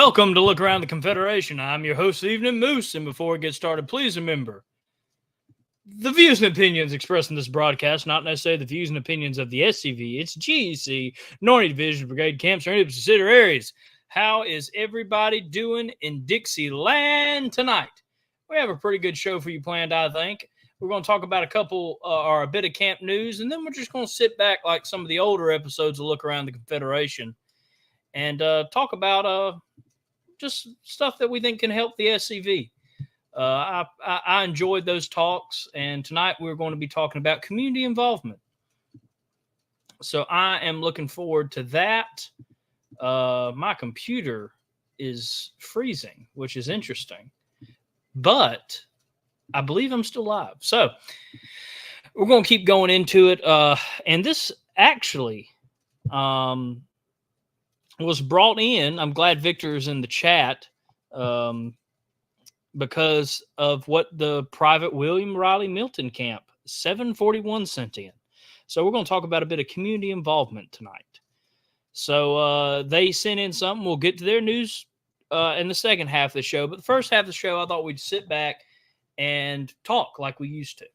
Welcome to Look Around the Confederation. I'm your host, Evening Moose, and before we get started, please remember, the views and opinions expressed in this broadcast, not necessarily the views and opinions of the SCV, it's GEC, Northern Division, Brigade Camps, or any subsidiaries. How is everybody doing in Dixieland tonight? We have a pretty good show for you planned, I think. We're going to talk about a bit of camp news, and then we're just going to sit back like some of the older episodes of Look Around the Confederation and talk about just stuff that we think can help the SCV. I enjoyed those talks, and tonight we're going to be talking about community involvement. So I am looking forward to that. My computer is freezing, which is interesting, but I believe I'm still live. So we're going to keep going into it. And this actually was brought in. I'm glad Victor's in the chat because of what the Private William Riley Milton Camp 741 sent in. So we're going to talk about a bit of community involvement tonight. So they sent in something. We'll get to their news in the second half of the show. But the first half of the show, I thought we'd sit back and talk like we used to.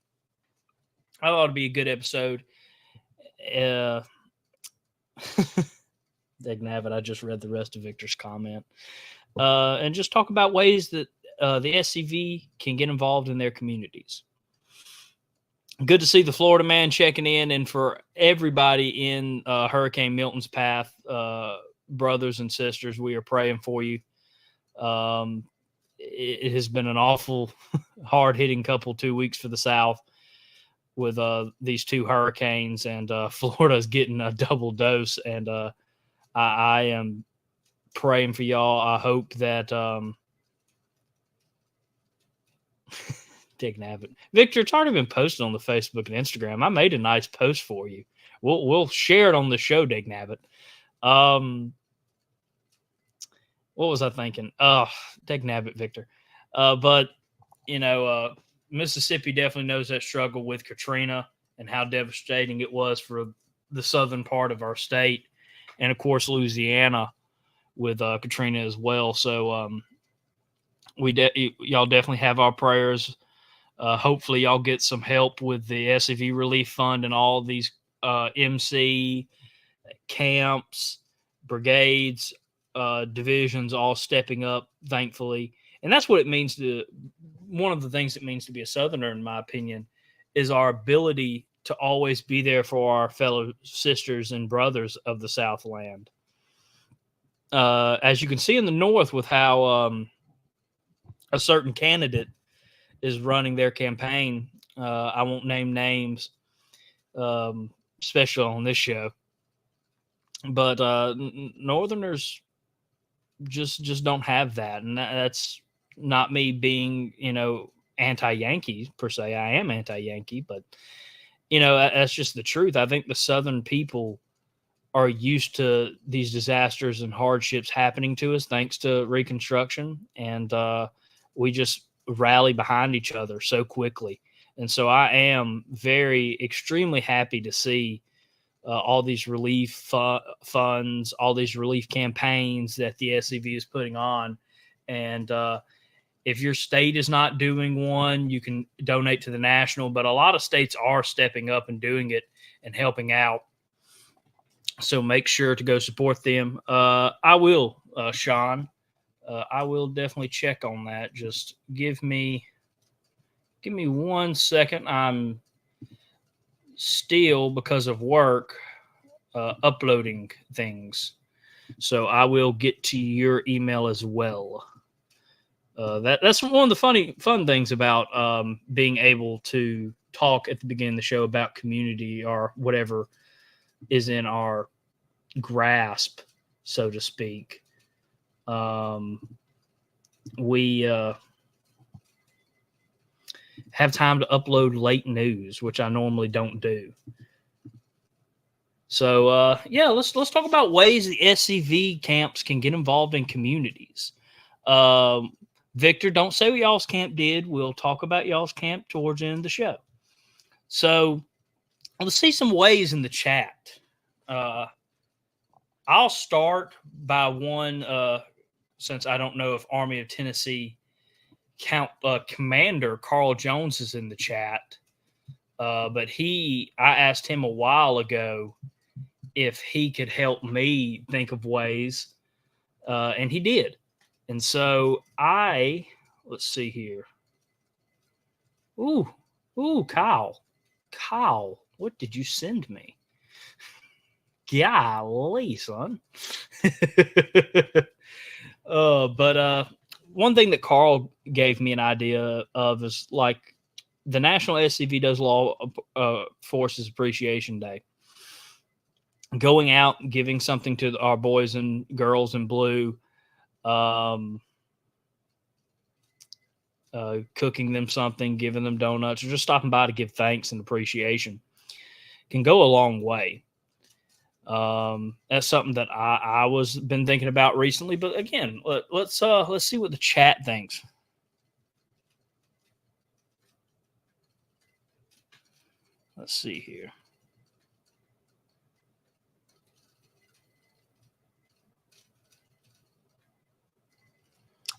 I thought it'd be a good episode. Dagnabbit, I just read the rest of Victor's comment. And just talk about ways that the SCV can get involved in their communities. Good to see the Florida man checking in, and for everybody in Hurricane Milton's path, brothers and sisters, we are praying for you. It has been an awful, hard-hitting 2 weeks for the South with these two hurricanes, and Florida's getting a double dose, and I am praying for y'all. I hope that Dick Nabbit. Victor, it's already been posted on the Facebook and Instagram. I made a nice post for you. We'll share it on the show, Dick Nabbit. What was I thinking? Dick Nabbit, Victor. But, Mississippi definitely knows that struggle with Katrina and how devastating it was for the southern part of our state. And, of course, Louisiana with Katrina as well. So y'all definitely have our prayers. Hopefully y'all get some help with the SCV Relief Fund and all these MC camps, brigades, divisions all stepping up, thankfully. And that's what it means one of the things it means to be a Southerner, in my opinion, is our ability to always be there for our fellow sisters and brothers of the Southland. As you can see in the North with how a certain candidate is running their campaign. I won't name names, especially on this show. But Northerners just don't have that. And that's not me being, anti-Yankee per se. I am anti-Yankee, but that's just the truth. I think the Southern people are used to these disasters and hardships happening to us thanks to Reconstruction, and we just rally behind each other so quickly. And so I am extremely happy to see all these relief funds, all these relief campaigns that the SCV is putting on. And if your state is not doing one, you can donate to the national, but a lot of states are stepping up and doing it and helping out. So make sure to go support them. I will, Sean. I will definitely check on that. Just give me 1 second. I'm still, because of work, uploading things. So I will get to your email as well. That's one of the fun things about being able to talk at the beginning of the show about community or whatever is in our grasp, so to speak. We have time to upload late news, which I normally don't do. So, let's talk about ways the SCV camps can get involved in communities. Victor, don't say what y'all's camp did. We'll talk about y'all's camp towards the end of the show. So, let's see some ways in the chat. I'll start by one since I don't know if Army of Tennessee Commander Carl Jones is in the chat. But I asked him a while ago if he could help me think of ways, and he did. And so let's see here. Ooh, Kyle, what did you send me? Golly, son. But one thing that Carl gave me an idea of is like the National SCV does Law Forces Appreciation Day. Going out and giving something to our boys and girls in blue, cooking them something, giving them donuts, or just stopping by to give thanks and appreciation can go a long way. That's something that I was been thinking about recently. But again, let's see what the chat thinks. Let's see here.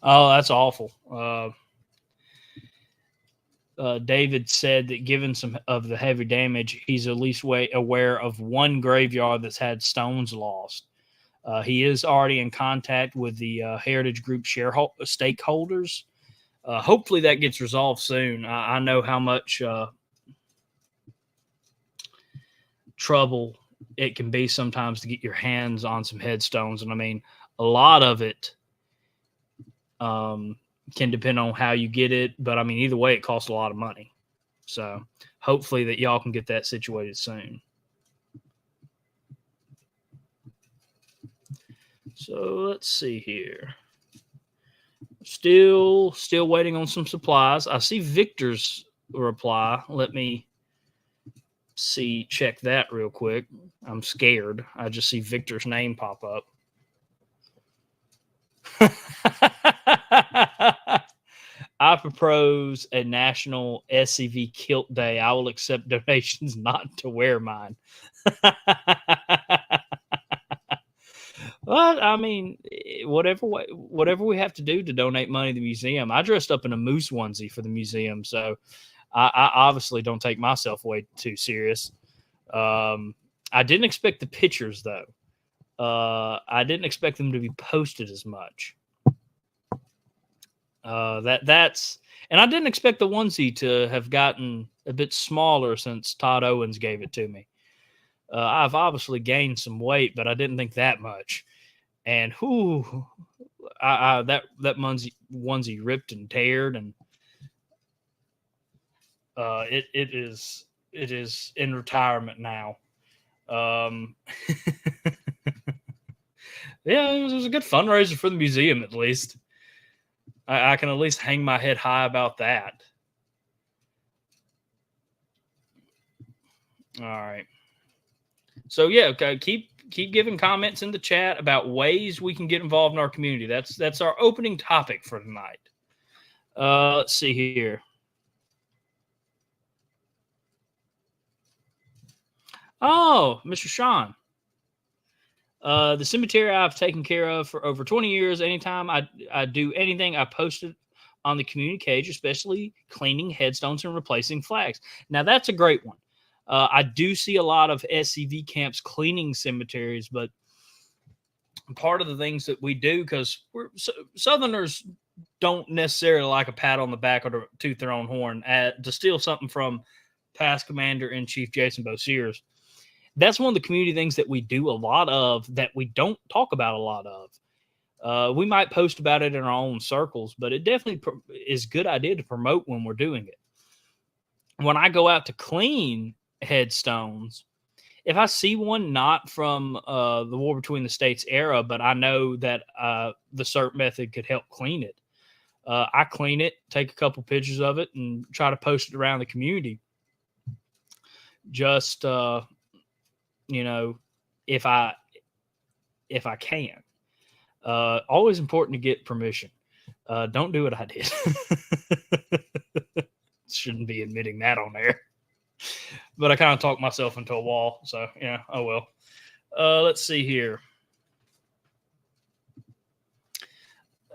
Oh, that's awful. David said that given some of the heavy damage, he's at least aware of one graveyard that's had stones lost. He is already in contact with the Heritage Group stakeholders. Hopefully that gets resolved soon. I know how much trouble it can be sometimes to get your hands on some headstones. And I mean, a lot of it can depend on how you get it. But I mean, either way, it costs a lot of money. So hopefully that y'all can get that situated soon. So let's see here. Still waiting on some supplies. I see Victor's reply. Let me check that real quick. I'm scared. I just see Victor's name pop up. I propose a national SCV kilt day. I will accept donations not to wear mine. Well, I mean, whatever we have to do to donate money to the museum. I dressed up in a moose onesie for the museum, so I obviously don't take myself way too serious. I didn't expect the pictures though. I didn't expect them to be posted as much. That's and I didn't expect the onesie to have gotten a bit smaller since Todd Owens gave it to me. I've obviously gained some weight, but I didn't think that much. And that onesie ripped and teared, and it is in retirement now. Yeah, it was a good fundraiser for the museum. At least I can at least hang my head high about that. All right. So yeah, okay, keep giving comments in the chat about ways we can get involved in our community. That's our opening topic for tonight. Let's see here. Oh, Mr. Sean. The cemetery I've taken care of for over 20 years. Anytime I do anything, I post it on the community page, especially cleaning headstones and replacing flags. Now, that's a great one. I do see a lot of SCV camps cleaning cemeteries, but part of the things that we do, because Southerners don't necessarily like a pat on the back or to toot their own horn, to steal something from past Commander-in-Chief Jason Bosiers. That's one of the community things that we do a lot of that we don't talk about a lot of. We might post about it in our own circles, but it definitely is a good idea to promote when we're doing it. When I go out to clean headstones, if I see one not from the War Between the States era, but I know that the CERT method could help clean it, I clean it, take a couple pictures of it, and try to post it around the community. Just if I can. Always important to get permission. Don't do what I did. Shouldn't be admitting that on there. But I kind of talked myself into a wall. So, yeah, oh well. Let's see here.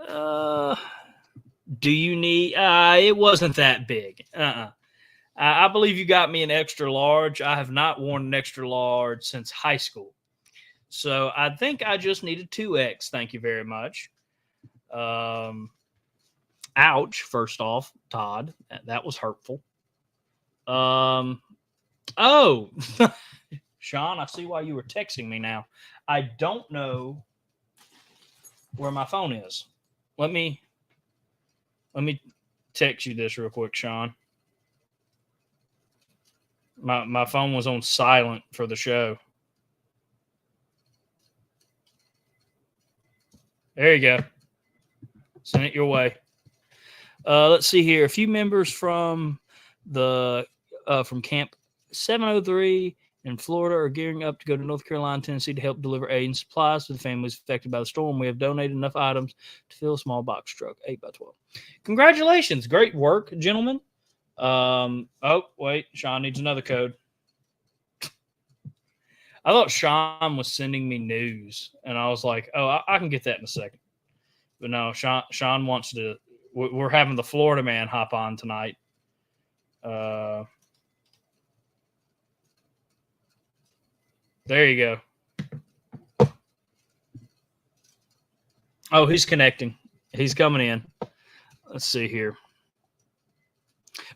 Do you need? It wasn't that big. I believe you got me an extra large. I have not worn an extra large since high school. So I think I just needed 2X. Thank you very much. Ouch, first off, Todd. That was hurtful. Oh, Sean, I see why you were texting me now. I don't know where my phone is. Let me text you this real quick, Sean. My phone was on silent for the show. There you go. Send it your way. Let's see here. A few members from from Camp 703 in Florida are gearing up to go to North Carolina, Tennessee to help deliver aid and supplies to the families affected by the storm. We have donated enough items to fill a small box truck, 8x12. Congratulations. Great work, gentlemen. Oh, wait. Sean needs another code. I thought Sean was sending me news, and I was like, oh, I can get that in a second. But no, Sean wants to. We're having the Florida man hop on tonight. There you go. Oh, he's connecting. He's coming in. Let's see here.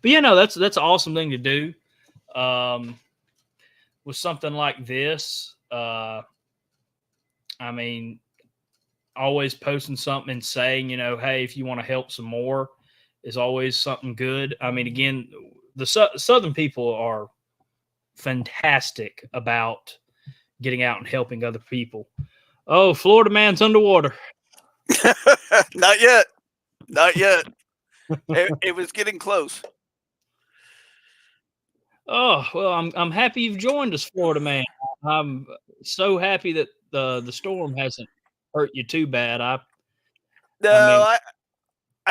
But yeah, no, that's an awesome thing to do. With something like this, I mean, always posting something and saying, hey, if you want to help some more is always something good. I mean, again, the Southern people are fantastic about getting out and helping other people. Oh, Florida man's underwater. Not yet. It was getting close. Oh, well, I'm happy you've joined us, Florida man. I'm so happy that the storm hasn't hurt you too bad. I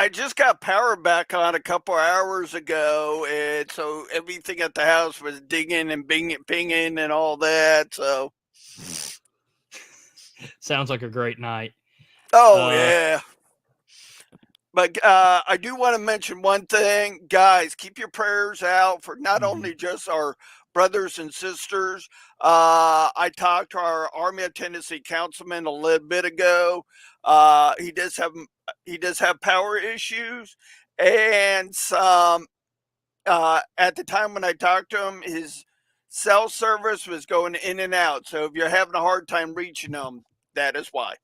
just got power back on a couple hours ago, and so everything at the house was dinging and pinging and all that. So sounds like a great night. Oh yeah. But I do want to mention one thing, guys. Keep your prayers out for not only just our brothers and sisters. I talked to our Army of Tennessee councilman a little bit ago. He does have power issues, and some. At the time when I talked to him, his cell service was going in and out. So if you're having a hard time reaching him, that is why.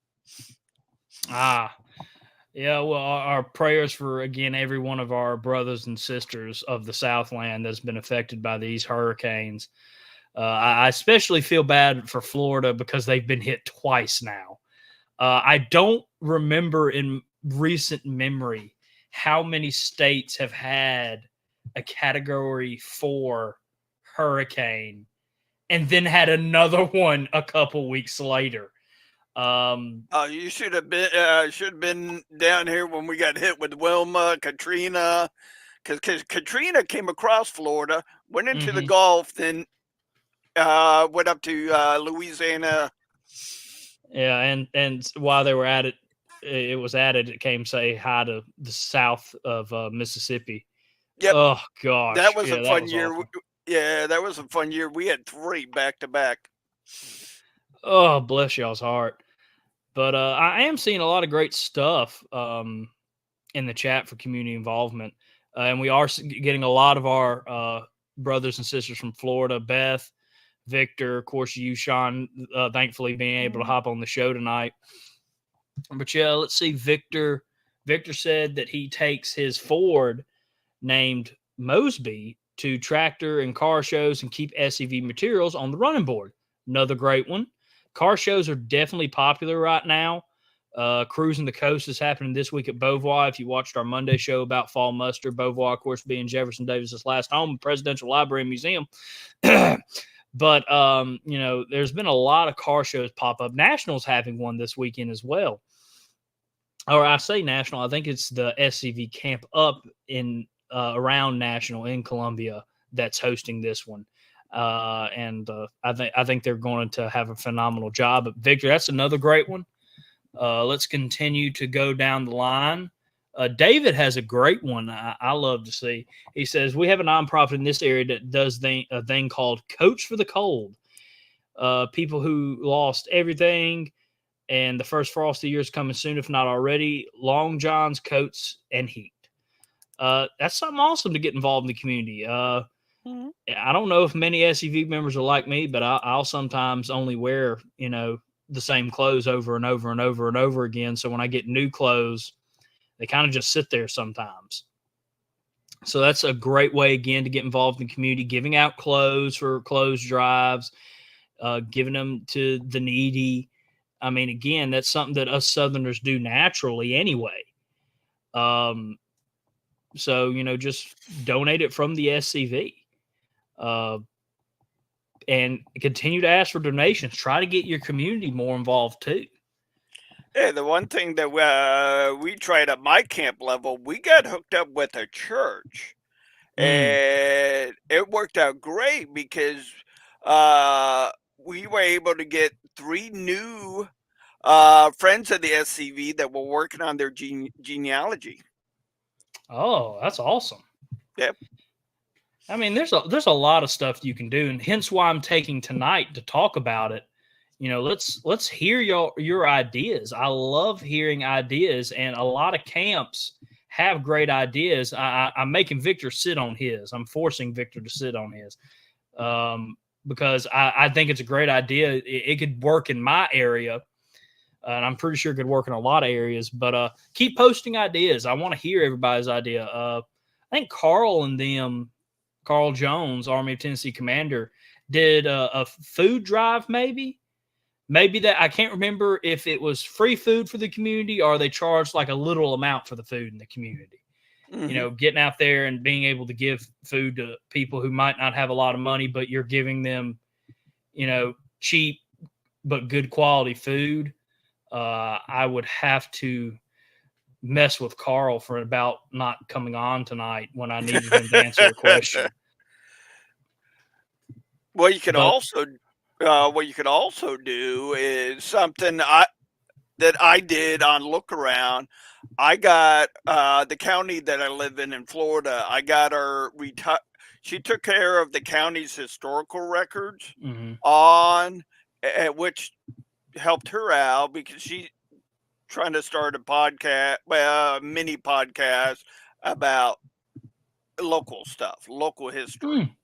Yeah, well, our prayers for, again, every one of our brothers and sisters of the Southland that's been affected by these hurricanes. I especially feel bad for Florida because they've been hit twice now. I don't remember in recent memory how many states have had a Category 4 hurricane and then had another one a couple weeks later. You should have been down here when we got hit with Wilma, Katrina, because Katrina came across Florida, went into the Gulf, then went up to Louisiana. Yeah, and while they were at it, it came say hi to the south of Mississippi. Yep. Oh gosh, that was a fun year. Awful. Yeah, that was a fun year. We had 3 back to back. Oh, bless y'all's heart. But I am seeing a lot of great stuff in the chat for community involvement. And we are getting a lot of our brothers and sisters from Florida, Beth, Victor, of course, you, Sean, thankfully being able to hop on the show tonight. But yeah, let's see. Victor said that he takes his Ford named Mosby to tractor and car shows and keep SEV materials on the running board. Another great one. Car shows are definitely popular right now. Cruising the Coast is happening this week at Beauvoir. If you watched our Monday show about fall muster, Beauvoir, of course, being Jefferson Davis's last home, Presidential Library and Museum. But, there's been a lot of car shows pop up. National's having one this weekend as well. Or I say National, I think it's the SCV Camp Up in around National in Columbia that's hosting this one. And I think they're going to have a phenomenal job. But Victor, that's another great one. Let's continue to go down the line. David has a great one I love to see. He says, we have a nonprofit in this area that does a thing called Coach for the Cold. People who lost everything, and the first frost of the year is coming soon, if not already. Long johns, coats, and heat. That's something awesome to get involved in the community. Mhm. I don't know if many SEV members are like me, but I'll sometimes only wear, the same clothes over and over and over and over again. So when I get new clothes, they kind of just sit there sometimes. So that's a great way, again, to get involved in the community, giving out clothes for clothes drives, giving them to the needy. I mean, again, that's something that us Southerners do naturally anyway. So, just donate it from the SCV. And continue to ask for donations. Try to get your community more involved too. Yeah, the one thing that we tried at my camp level, we got hooked up with a church, Mm. and it worked out great because we were able to get 3 new friends of the SCV that were working on their genealogy. Oh, that's awesome. Yep. I mean, there's a lot of stuff you can do, and hence why I'm taking tonight to talk about it. Let's hear your ideas. I love hearing ideas, and a lot of camps have great ideas. I'm making Victor sit on his. I'm forcing Victor to sit on his, because I think it's a great idea. It could work in my area, and I'm pretty sure it could work in a lot of areas. But keep posting ideas. I want to hear everybody's idea. I think Carl Jones, Army of Tennessee commander, did a food drive, maybe that, I can't remember if it was free food for the community or they charged like a little amount for the food in the community. Hmm. Getting out there and being able to give food to people who might not have a lot of money, but you're giving them, cheap but good quality food. I would have to mess with Carl for about not coming on tonight when I needed him to answer a question. Well, you could But also what you could also do is something that I did on Look Around. I got the county that I live in Florida. I got her She took care of the county's historical records mhm. on, which helped her out because she trying to start a podcast, well, a mini podcast about local stuff, local history.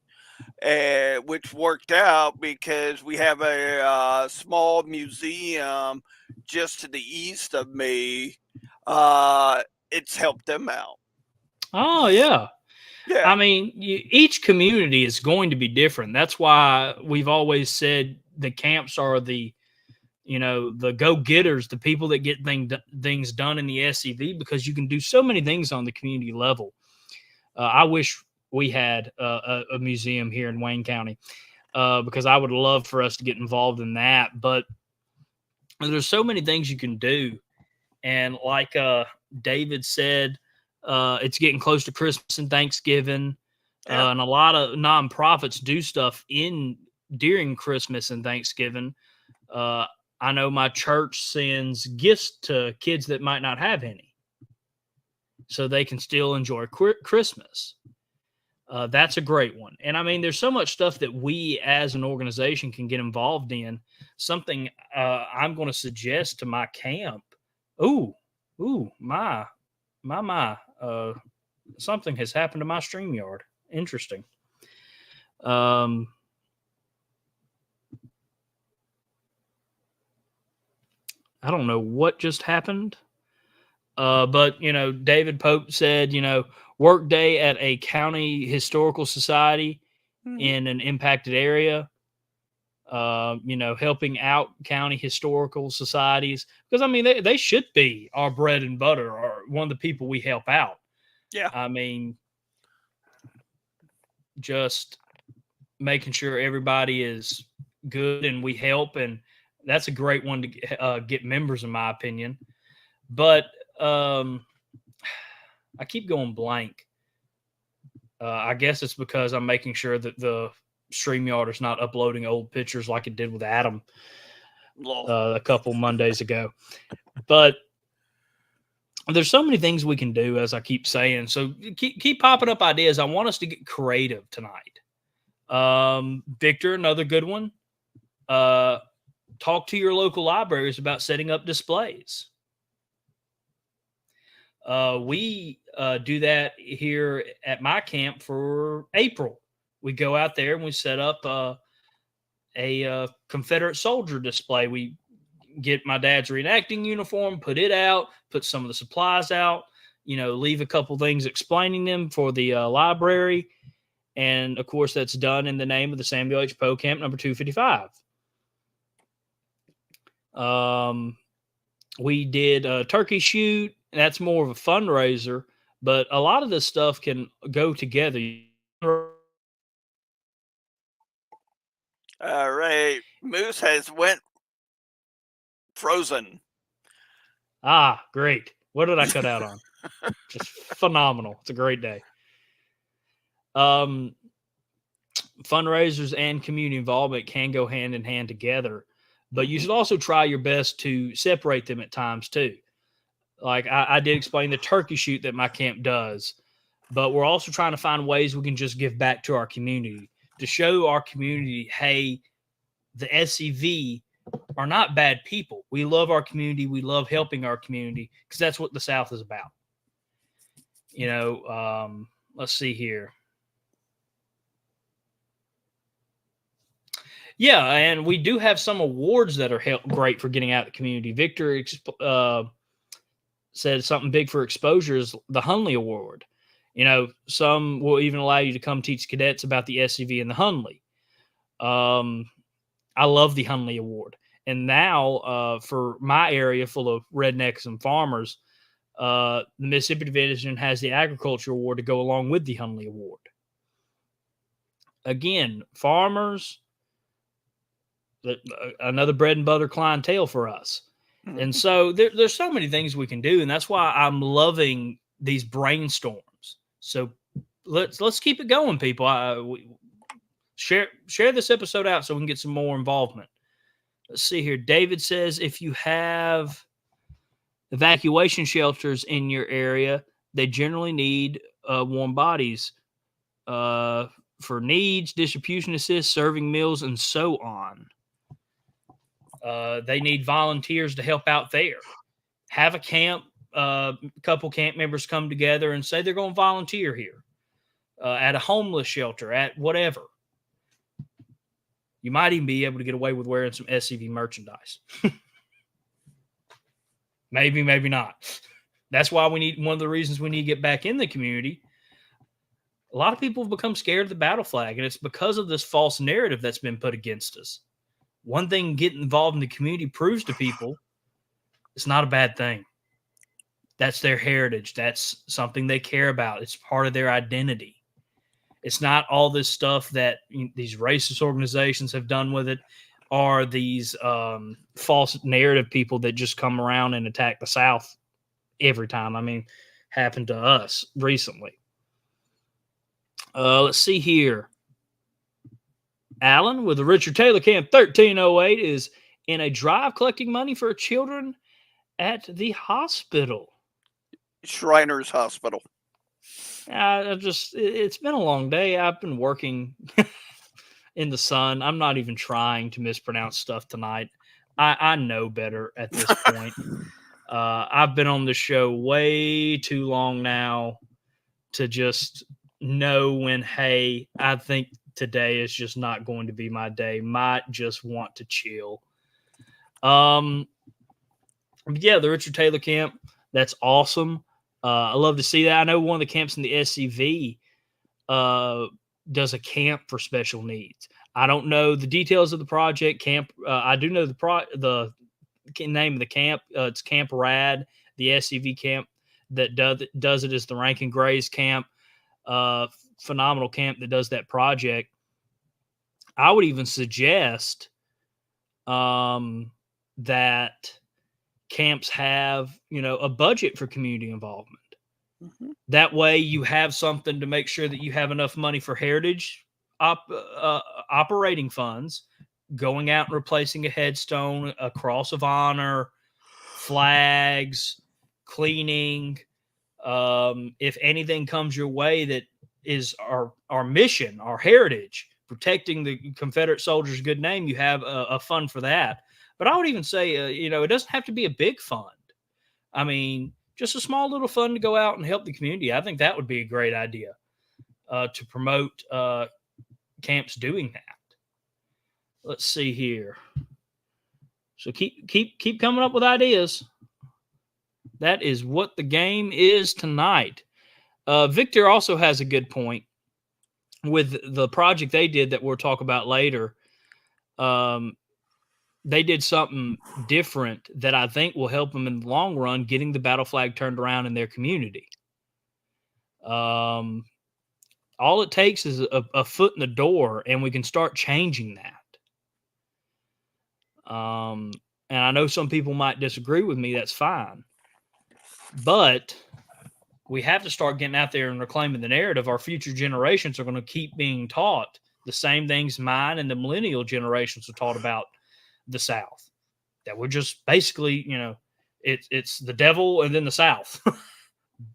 Mm. Which worked out because we have a small museum just to the east of me. Uh, it's helped them out. Oh yeah. Yeah, I mean, each community is going to be different. That's why we've always said the camps are the go-getters, the people that get things done in the SCV, because you can do so many things on the community level. I wish we had a museum here in Wayne County, because I would love for us to get involved in that. But there's so many things you can do. And like David said, it's getting close to Christmas and Thanksgiving, yeah. and a lot of nonprofits do stuff during Christmas and Thanksgiving. Uh, I know my church sends gifts to kids that might not have any, so they can still enjoy Christmas. That's a great one. And I mean, there's so much stuff that we as an organization can get involved in. Something I'm going to suggest to my camp. Ooh, my. Something has happened to my StreamYard. Interesting. Um, I don't know what just happened. But David Pope said, work day at a county historical society Mhm. in an impacted area. Helping out county historical societies, because I mean they should be our bread and butter, or one of the people we help out. Yeah. I mean, just making sure everybody is good and we help, and that's a great one to get members, in my opinion. But I keep going blank. I guess it's because I'm making sure that the StreamYard is not uploading old pictures like it did with Adam. Lol. a couple Mondays ago. But there's so many things we can do, as I keep saying. So keep popping up ideas. I want us to get creative tonight. Victor, another good one. Talk to your local libraries about setting up displays. We do that here at my camp for April. We go out there and we set up a Confederate soldier display. We get my dad's reenacting uniform, put it out, put some of the supplies out, leave a couple things explaining them for the library. And of course, that's done in the name of the Samuel H. Poe Camp number 255. We did a turkey shoot. That's more of a fundraiser, but a lot of this stuff can go together. All right. Moose has went frozen. Ah, great. What did I cut out on? Just phenomenal. It's a great day. Fundraisers and community involvement can go hand in hand together, but you should also try your best to separate them at times too. Like I did explain the turkey shoot that my camp does, but we're also trying to find ways we can just give back to our community to show our community, hey, the SCV are not bad people. We love our community. We love helping our community because that's what the South is about. Let's see here. Yeah, and we do have some awards that are great for getting out of the community. Victor said something big for exposure is the Hunley Award. Some will even allow you to come teach cadets about the SCV and the Hunley. I love the Hunley Award. And now for my area full of rednecks and farmers, the Mississippi Division has the Agriculture Award to go along with the Hunley Award. Again, farmers, another bread and butter clientele for us. And so there's so many things we can do, and that's why I'm loving these brainstorms. So let's keep it going, people. Share this episode out so we can get some more involvement. Let's see here. David says if you have evacuation shelters in your area, they generally need warm bodies for needs, distribution assist, serving meals, and so on. They need volunteers to help out there. Have a camp, a couple camp members come together and say they're going to volunteer here at a homeless shelter, at whatever. You might even be able to get away with wearing some SCV merchandise. Maybe, maybe not. That's why one of the reasons we need to get back in the community. A lot of people have become scared of the battle flag, and it's because of this false narrative that's been put against us. One thing getting involved in the community proves to people it's not a bad thing. That's their heritage. That's something they care about. It's part of their identity. It's not all this stuff that these racist organizations have done with it, or these false narrative people that just come around and attack the South every time. I mean, happened to us recently. Let's see here. Alan with the Richard Taylor Camp 1308 is in a drive collecting money for children at the hospital. Shriners Hospital. It's been a long day. I've been working in the sun. I'm not even trying to mispronounce stuff tonight. I know better at this point. I've been on the show way too long now to just know when, hey, I think today is just not going to be my day. Might just want to chill. Yeah, the Richard Taylor Camp, that's awesome. I love to see that. I know one of the camps in the SCV does a camp for special needs. I don't know the details of the project camp. I do know the name of the camp. It's Camp Rad, the SCV camp that does it is the Rankin Grays camp. Phenomenal camp that does that project. I would even suggest that camps have, a budget for community involvement. Mm-hmm. That way you have something to make sure that you have enough money for heritage operating funds, going out and replacing a headstone, a cross of honor, flags, cleaning. If anything comes your way that is our mission, our heritage, protecting the Confederate soldiers' good name, you have a fund for that. But I would even say, it doesn't have to be a big fund. I mean, just a small little fund to go out and help the community. I think that would be a great idea to promote camps doing that. Let's see here. So keep coming up with ideas. That is what the game is tonight. Victor also has a good point with the project they did that we'll talk about later. They did something different that I think will help them in the long run, getting the battle flag turned around in their community. All it takes is a foot in the door, and we can start changing that. And I know some people might disagree with me. That's fine. But we have to start getting out there and reclaiming the narrative. Our future generations are going to keep being taught the same things mine and the millennial generations are taught about the South. That we're just basically, it's the devil and then the South.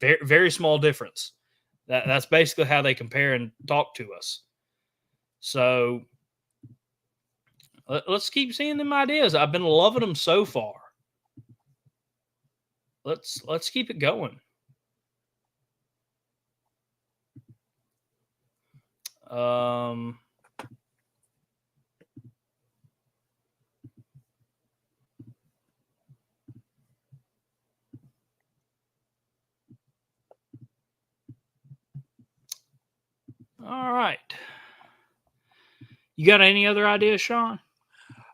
Very, very small difference. That's basically how they compare and talk to us. So let's keep seeing them ideas. I've been loving them so far. Let's keep it going. All right. You got any other ideas, Sean?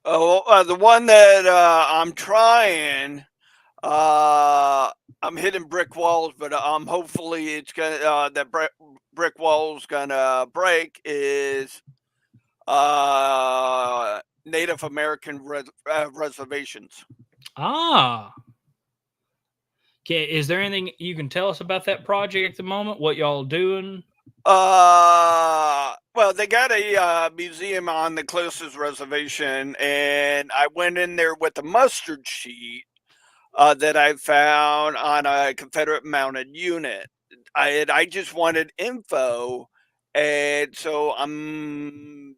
The one that I'm trying, I'm hitting brick walls, but hopefully it's gonna that brick wall's gonna break. Is Native American reservations. Ah. Okay. Is there anything you can tell us about that project at the moment? What y'all doing? Well, they got a museum on the closest reservation, and I went in there with a mustard sheet that I found on a Confederate mounted unit. I just wanted info, and so I'm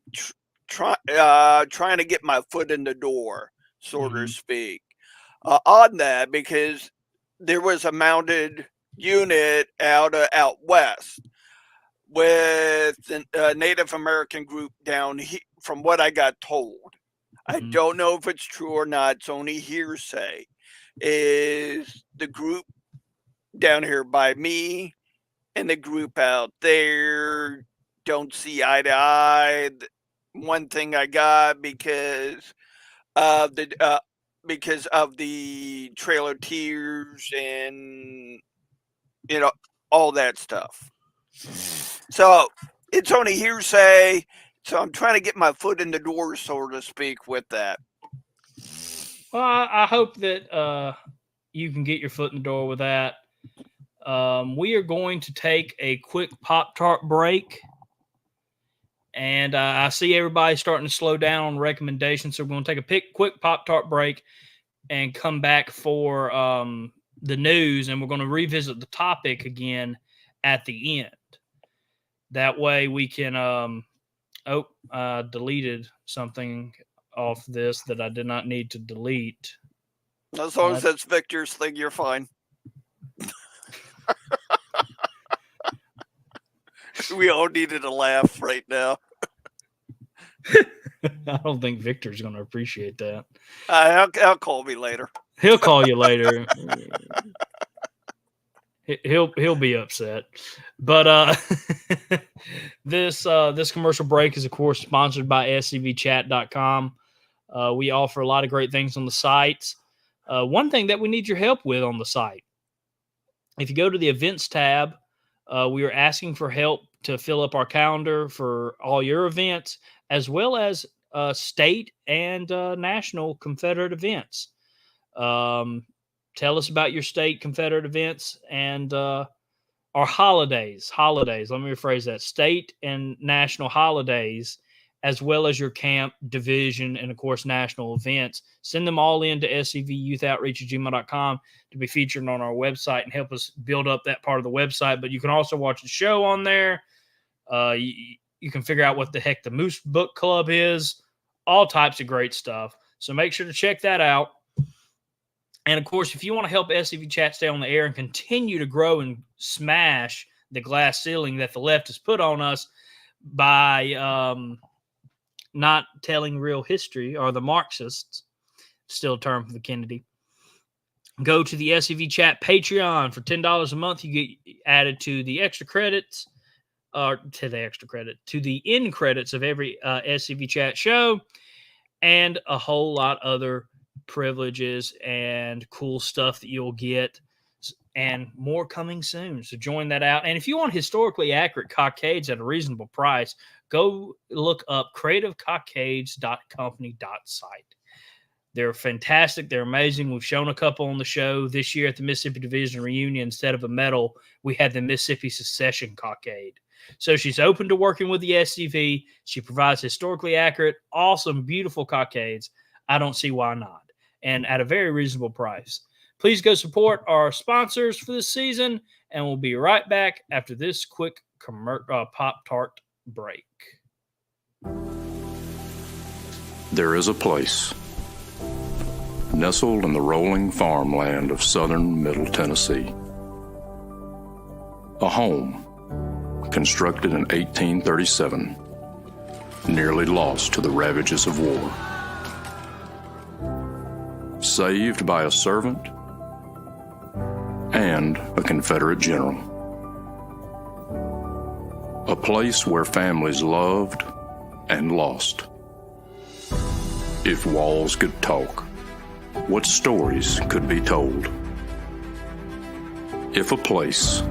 trying to get my foot in the door, so to speak, on that, because there was a mounted unit out west with a Native American group down here, from what I got told. I don't know if it's true or not. It's only hearsay. Is the group down here by me and the group out there don't see eye to eye. One thing I got because of the Trail of Tears and all that stuff. So it's only hearsay. So I'm trying to get my foot in the door, so to speak, with that. Well, I hope that you can get your foot in the door with that. We are going to take a quick Pop-Tart break. And I see everybody starting to slow down on recommendations. So we're going to take a quick Pop-Tart break and come back for the news. And we're going to revisit the topic again at the end. That way we can deleted something off this that I did not need to delete. As long as that's Victor's thing, you're fine. We all needed a laugh right now. I don't think Victor's going to appreciate that. He'll call me later. He'll call you later. He'll be upset. But this commercial break is, of course, sponsored by scvchat.com. We offer a lot of great things on the site. One thing that we need your help with on the site, if you go to the events tab, we are asking for help to fill up our calendar for all your events, as well as state and national Confederate events. Tell us about your state Confederate events and our holidays. Let me rephrase that. State and national holidays as well as your camp, division, and of course, national events. Send them all in to scyouthoutreach@gmail.com to be featured on our website and help us build up that part of the website. But you can also watch the show on there. You can figure out what the heck the Moose Book Club is, all types of great stuff. So make sure to check that out. And of course, if you want to help SCV Chat stay on the air and continue to grow and smash the glass ceiling that the left has put on us by not telling real history, or the Marxists, still a term for the Kennedy, go to the SCV Chat Patreon. For $10 a month, you get added to the extra credits, to the end credits of every SCV Chat show, and a whole lot other privileges and cool stuff that you'll get, and more coming soon. So join that out. And if you want historically accurate cockades at a reasonable price, go look up creativecockades.company.site. They're fantastic. They're amazing. We've shown a couple on the show this year at the Mississippi Division Reunion. Instead of a medal, we had the Mississippi Secession cockade. So she's open to working with the SCV. She provides historically accurate, awesome, beautiful cockades. I don't see why not. And at a very reasonable price. Please go support our sponsors for this season, and we'll be right back after this quick Pop-Tart break. There is a place nestled in the rolling farmland of southern Middle Tennessee. A home constructed in 1837, nearly lost to the ravages of war. Saved by a servant and a Confederate general. A place where families loved and lost. If walls could talk, what stories could be told? If a place,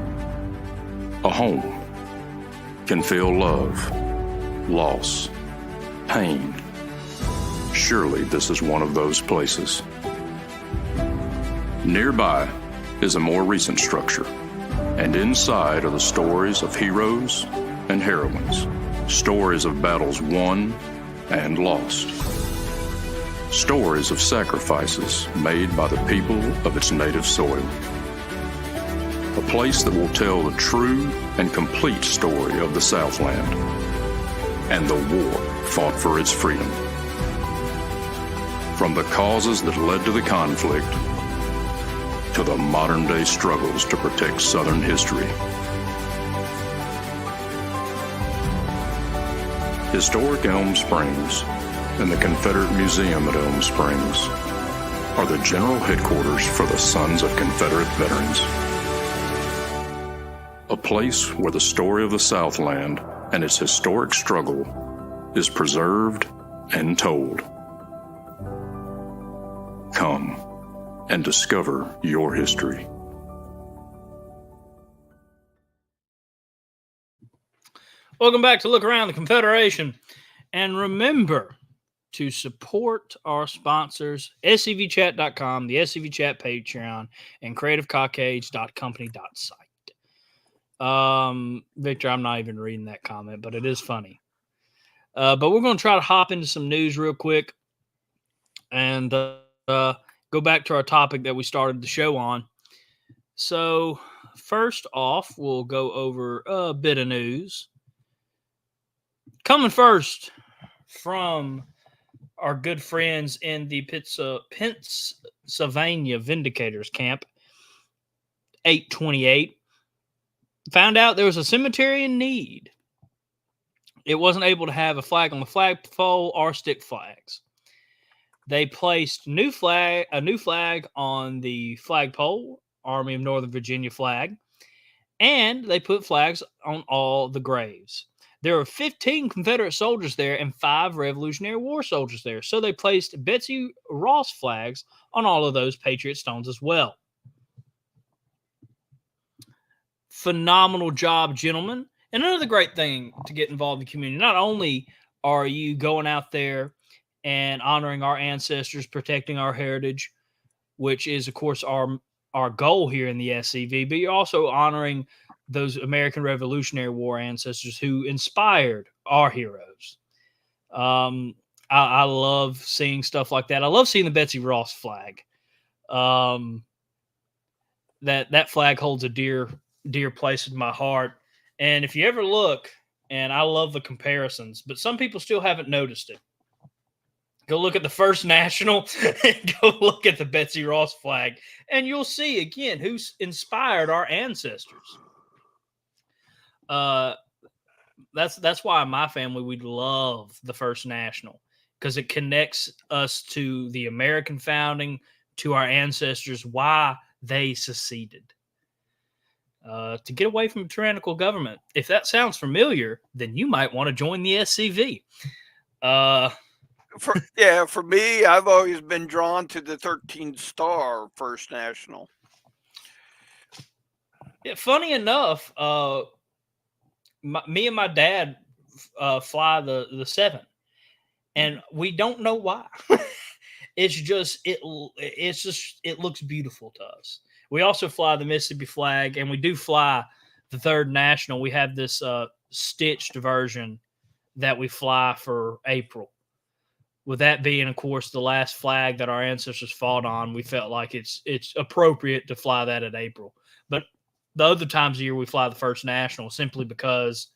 a home, can feel love, loss, pain, surely this is one of those places. Nearby is a more recent structure, and inside are the stories of heroes and heroines, stories of battles won and lost, stories of sacrifices made by the people of its native soil. A place that will tell the true and complete story of the Southland and the war fought for its freedom. From the causes that led to the conflict to the modern-day struggles to protect Southern history. Historic Elm Springs and the Confederate Museum at Elm Springs are the general headquarters for the Sons of Confederate Veterans. A place where the story of the Southland and its historic struggle is preserved and told. Come and discover your history. Welcome back to Look Around the Confederation. And remember to support our sponsors, scvchat.com, the SCV Chat Patreon, and creativecockades.company.site. Victor, I'm not even reading that comment, but it is funny. But we're going to try to hop into some news real quick and go back to our topic that we started the show on. So first off, we'll go over a bit of news. Coming first from our good friends in the Pennsylvania Vindicators Camp, 828. Found out there was a cemetery in need. It wasn't able to have a flag on the flagpole or stick flags. They placed a new flag on the flagpole, Army of Northern Virginia flag, and they put flags on all the graves. There were 15 Confederate soldiers there and 5 Revolutionary War soldiers there. So they placed Betsy Ross flags on all of those Patriot stones as well. Phenomenal job, gentlemen. And another great thing to get involved in the community. Not only are you going out there and honoring our ancestors, protecting our heritage, which is, of course, our goal here in the SCV, but you're also honoring those American Revolutionary War ancestors who inspired our heroes. I love seeing stuff like that. I love seeing the Betsy Ross flag. That flag holds a dear place in my heart. And if you ever look, and I love the comparisons, but some people still haven't noticed it. Go look at the First National and go look at the Betsy Ross flag, and you'll see again who's inspired our ancestors. That's why in my family we love the First National, because it connects us to the American founding, to our ancestors, why they seceded. To get away from a tyrannical government. If that sounds familiar, then you might want to join the SCV. For me, I've always been drawn to the 13 Star First National. Yeah, funny enough, me and my dad fly the 7, and we don't know why. It's just it looks beautiful to us. We also fly the Mississippi flag, and we do fly the 3rd National. We have this stitched version that we fly for April. With that being, of course, the last flag that our ancestors fought on, we felt like it's appropriate to fly that in April. But the other times of year, we fly the First National simply because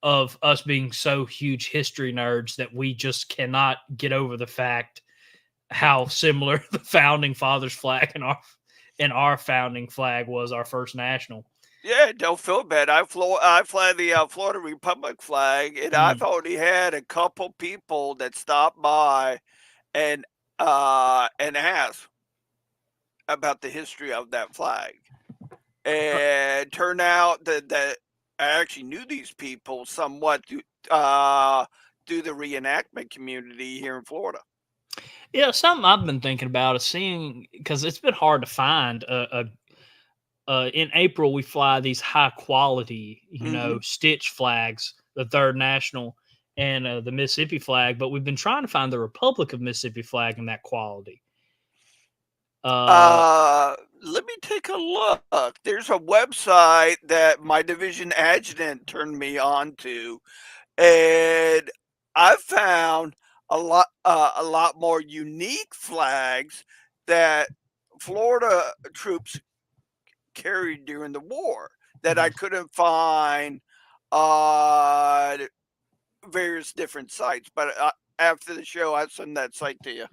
of us being so huge history nerds that we just cannot get over the fact how similar the Founding Fathers flag and our founding flag was, our First National. Yeah, don't feel bad. I fly the Florida Republic flag, and I've already had a couple people that stopped by and asked about the history of that flag. And turned out that I actually knew these people somewhat through the reenactment community here in Florida. Yeah, something I've been thinking about is seeing, because it's been hard to find in April, we fly these high quality, stitch flags, the 3rd National and the Mississippi flag, but we've been trying to find the Republic of Mississippi flag in that quality. Let me take a look. There's a website that my division adjutant turned me on to, and I found a lot more unique flags that Florida troops carried during the war that I couldn't find on various different sites. But after the show, I'll send that site to you.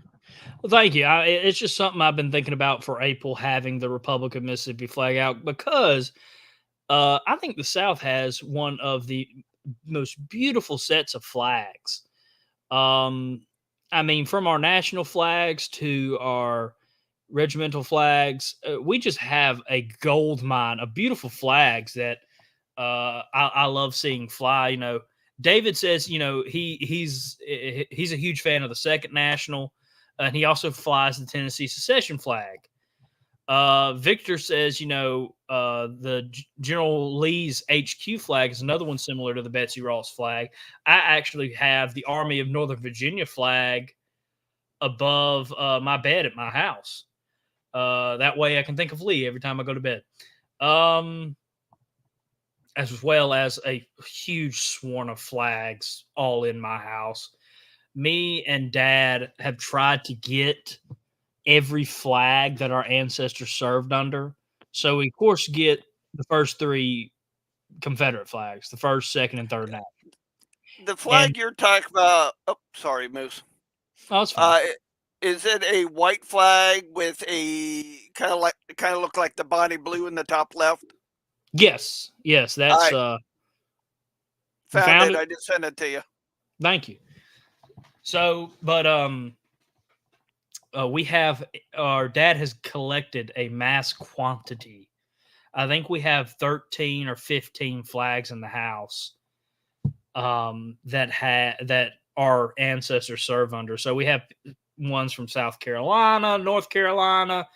Well, thank you. It's just something I've been thinking about for April, having the Republic of Mississippi flag out, because I think the South has one of the most beautiful sets of flags. I mean, from our national flags to our regimental flags, we just have a gold mine of beautiful flags that I love seeing fly. David says, he's a huge fan of the 2nd National, and he also flies the Tennessee secession flag. Victor says, the General Lee's HQ flag is another one similar to the Betsy Ross flag. I actually have the Army of Northern Virginia flag above my bed at my house. That way I can think of Lee every time I go to bed. As well as a huge swarm of flags all in my house. Me and Dad have tried to get every flag that our ancestors served under. So we, of course, get the first 3 Confederate flags, the 1st, 2nd, and 3rd National. The flag you're talking about, sorry, Moose. Oh, it's fine. Is it a white flag with a kind of look like the Bonnie blue in the top left? Yes, that's found it. I just sent it to you. Thank you. So, but we have, our dad has collected a mass quantity. I think we have 13 or 15 flags in the house that our ancestors serve under. So we have ones from South Carolina, North Carolina,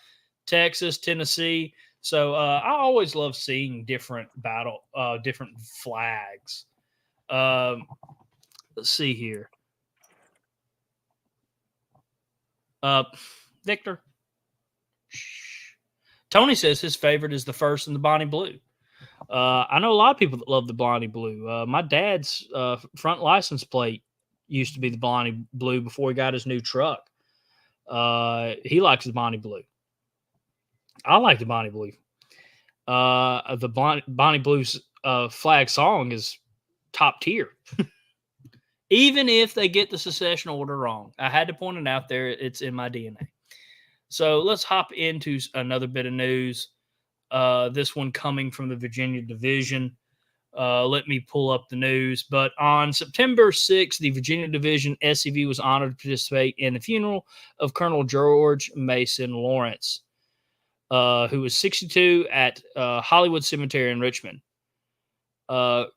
Texas, Tennessee. So I always love seeing different flags. Let's see here. Victor. Tony says his favorite is the 1st and the Bonnie blue. I know a lot of people that love the Bonnie blue. My dad's front license plate used to be the Bonnie Blue before he got his new truck. He likes the Bonnie Blue. I like the Bonnie Blue. The Bonnie Blue's flag song is top tier. Even if they get the secession order wrong. I had to point it out there. It's in my DNA. So let's hop into another bit of news. This one coming from the Virginia Division. Let me pull up the news. But on September 6th, the Virginia Division SCV was honored to participate in the funeral of Colonel George Mason Lawrence, who was 62 at Hollywood Cemetery in Richmond. My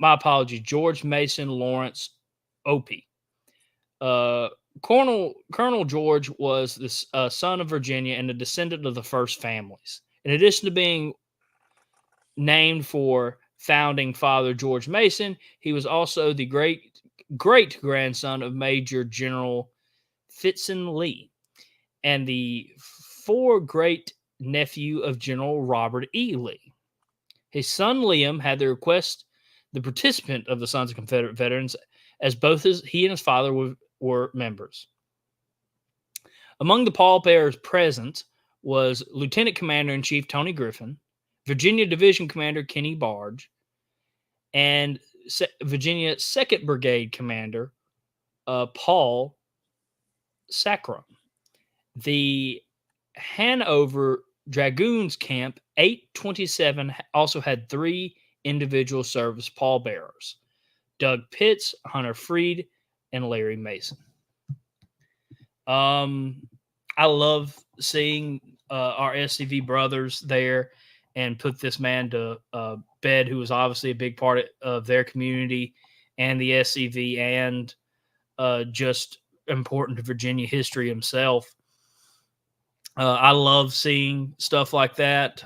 apologies. George Mason Lawrence Opie. Colonel George was the son of Virginia and a descendant of the first families. In addition to being named for founding father George Mason, he was also the great grandson of Major General Fitzhugh Lee and the great nephew of General Robert E. Lee. His son Liam had the participant of the Sons of Confederate Veterans, as both he and his father were members. Among the pallbearers present was Lieutenant Commander-in-Chief Tony Griffin, Virginia Division Commander Kenny Barge, and Virginia 2nd Brigade Commander Paul Sacrum. The Hanover Dragoons Camp 827 also had 3 individual service pallbearers: Doug Pitts, Hunter Freed, and Larry Mason. I love seeing our SCV brothers there and put this man to bed, who was obviously a big part of their community and the SCV, and just important to Virginia history himself. I love seeing stuff like that.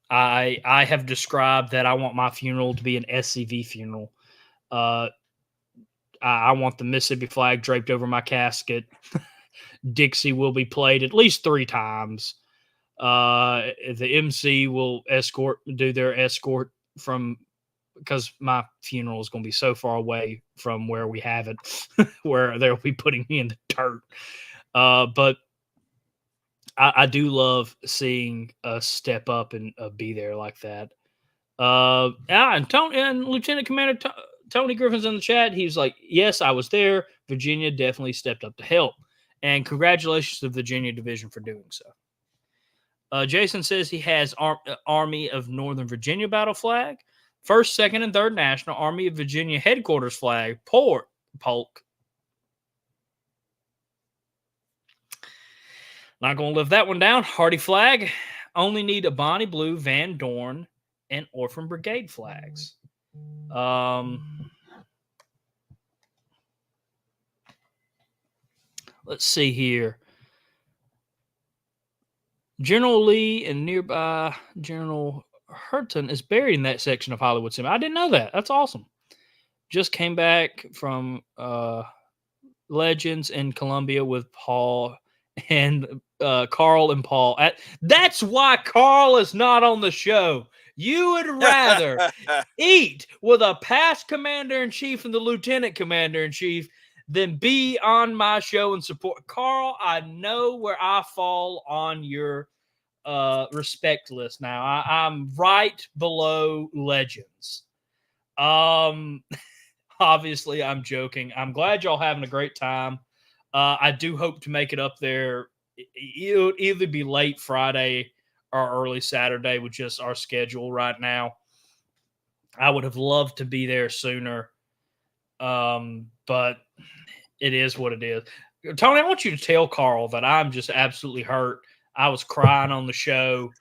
I have described that I want my funeral to be an SCV funeral. I want the Mississippi flag draped over my casket. Dixie will be played at least 3 times. The MC will do their escort because my funeral is going to be so far away from where we have it, where they'll be putting me in the dirt. But I do love seeing us step up and be there like that. And Lieutenant Commander Tony Griffin's in the chat. He was like, yes, I was there. Virginia definitely stepped up to help. And congratulations to the Virginia Division for doing so. Jason says he has Army of Northern Virginia battle flag, 1st, 2nd, and 3rd National Army of Virginia headquarters flag, polk. Not going to live that one down. Hardy flag. Only need a Bonnie Blue, Van Dorn, and Orphan Brigade flags. Let's see here. General Lee and nearby General Hurton is buried in that section of Hollywood Cemetery. I didn't know that. That's awesome. Just came back from Legends in Columbia with Paul and Carl and Paul. That's why Carl is not on the show. You would rather eat with a past commander-in-chief and the lieutenant commander-in-chief than be on my show and support. Carl, I know where I fall on your respect list now. I'm right below Legends. Obviously, I'm joking. I'm glad y'all having a great time. I do hope to make it up there. It'll either be late Friday or early Saturday with just our schedule right now. I would have loved to be there sooner, but it is what it is. Tony, I want you to tell Carl that I'm just absolutely hurt. I was crying on the show.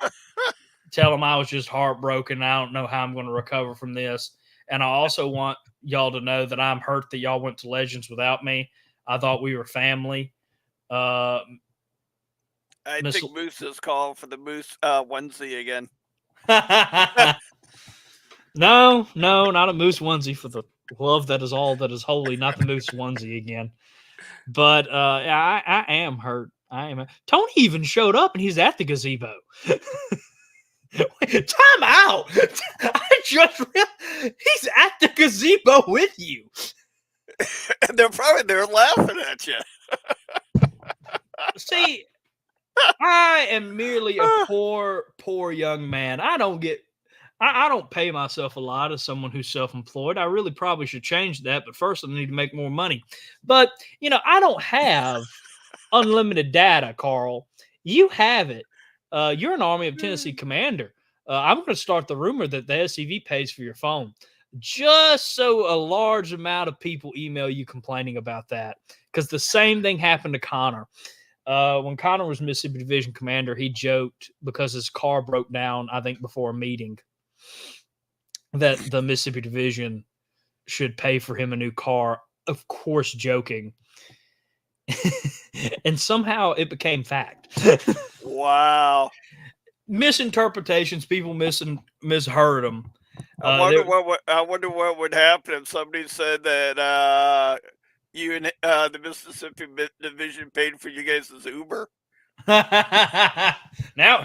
Tell him I was just heartbroken. I don't know how I'm going to recover from this. And I also want y'all to know that I'm hurt that y'all went to Legends without me. I thought we were family. I think Moose is calling for the Moose onesie again. No, not a Moose onesie, for the love that is all that is holy, not the Moose onesie again. But I am hurt. I am. Tony even showed up, and he's at the gazebo. Time out. I just realized he's at the gazebo with you. And they're probably there laughing at you. See, I am merely a poor young man. I don't pay myself a lot as someone who's self-employed. I really probably should change that, but first I need to make more money. But, I don't have unlimited data, Carl. You have it. You're an Army of Tennessee commander. I'm going to start the rumor that the SCV pays for your phone, just so a large amount of people email you complaining about that. Because the same thing happened to Connor. When Connor was Mississippi Division commander, he joked because his car broke down, I think, before a meeting, that the Mississippi Division should pay for him a new car. Of course, joking. And somehow it became fact. Wow. Misinterpretations, people misheard them. I wonder what would happen if somebody said that you and the Mississippi Division paid for you guys' Uber. Now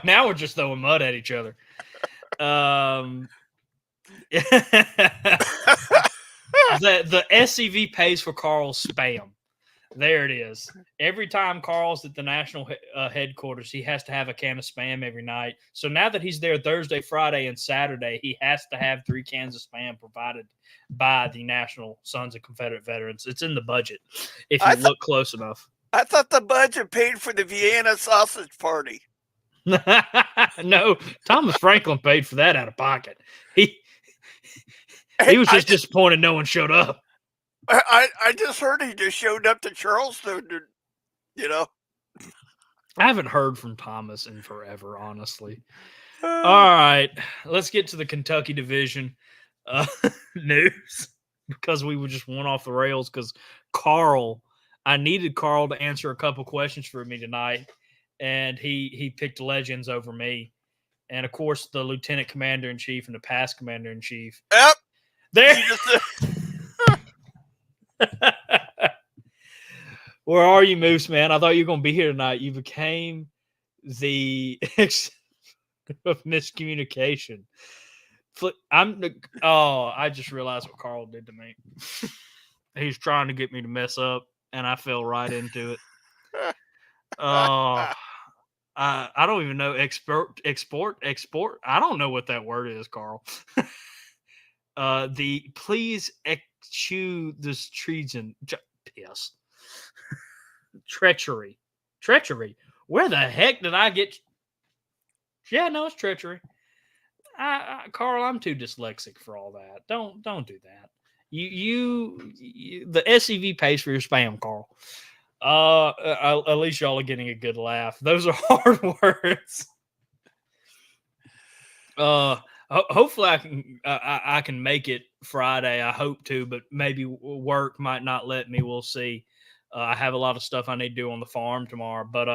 we're just throwing mud at each other. The SCV pays for Carl's spam. There it is. Every time Carl's at the national headquarters, he has to have a can of spam every night. So now that he's there Thursday, Friday, and Saturday, he has to have 3 cans of spam provided by the National Sons of Confederate Veterans. It's in the budget if you look close enough. I thought the budget paid for the Vienna sausage party. No, Thomas Franklin paid for that out of pocket. He was just disappointed no one showed up. I just heard he just showed up to Charleston, I haven't heard from Thomas in forever, honestly. All right, let's get to the Kentucky Division news, because we just went off the rails because I needed Carl to answer a couple questions for me tonight, and he picked Legends over me. And, of course, the Lieutenant Commander-in-Chief and the past Commander-in-Chief. Yep. There. Where are you, Moose, man? I thought you were going to be here tonight. You became the of miscommunication. I just realized what Carl did to me. He's trying to get me to mess up, and I fell right into it. I don't even know export. I don't know what that word is, Carl. Please eschew this treason. Yes. Treachery. Where the heck did I get? Yeah, no, it's treachery. Carl, I'm too dyslexic for all that. Don't do that. The SCV pays for your spam, Carl. At least y'all are getting a good laugh. Those are hard words. Hopefully I can make it Friday. I hope to, but maybe work might not let me. We'll see. I have a lot of stuff I need to do on the farm tomorrow, but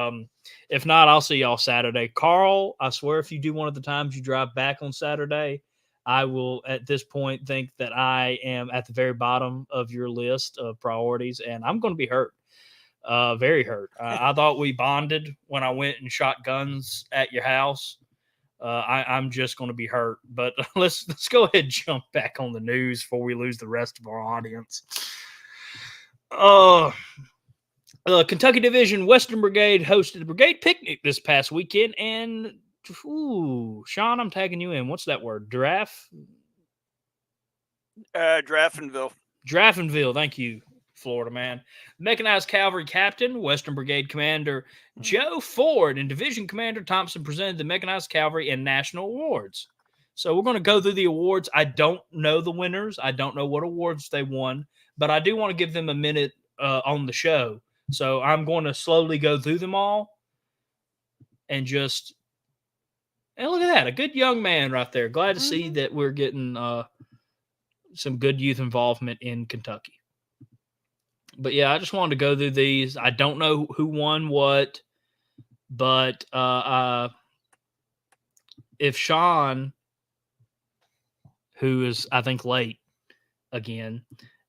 if not, I'll see y'all Saturday. Carl, I swear, if you do one of the times you drive back on Saturday, I will at this point think that I am at the very bottom of your list of priorities, and I'm going to be hurt. Very hurt. I thought we bonded when I went and shot guns at your house. I'm just going to be hurt. But let's go ahead and jump back on the news before we lose the rest of our audience. Kentucky Division Western Brigade hosted a brigade picnic this past weekend, and Sean, I'm tagging you in. What's that word? Giraffe? Draffinville. Thank you, Florida man. Mechanized Cavalry Captain, Western Brigade Commander Joe Ford, and Division Commander Thompson presented the Mechanized Cavalry and National Awards. So we're going to go through the awards. I don't know the winners. I don't know what awards they won, but I do want to give them a minute on the show. So I'm going to slowly go through them all and just – and look at that, a good young man right there. Glad to see that we're getting some good youth involvement in Kentucky. But, yeah, I just wanted to go through these. I don't know who won what, but if Sean, who is, I think, late again,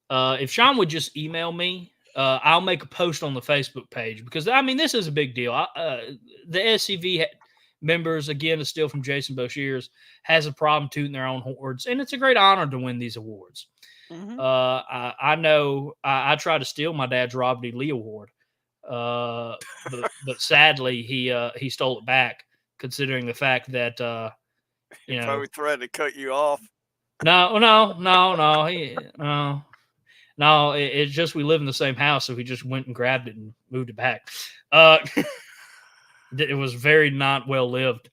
if Sean would just email me, I'll make a post on the Facebook page because, I mean, this is a big deal. The SCV members, again, a steal from Jason Boshears, has a problem tooting their own horns, and it's a great honor to win these awards. Mhm. I know I tried to steal my dad's Robert E. Lee Award, but sadly he stole it back, considering the fact that He probably threatened to cut you off. no, it's just we live in the same house, so he just went and grabbed it and moved it back. It was very not well lived.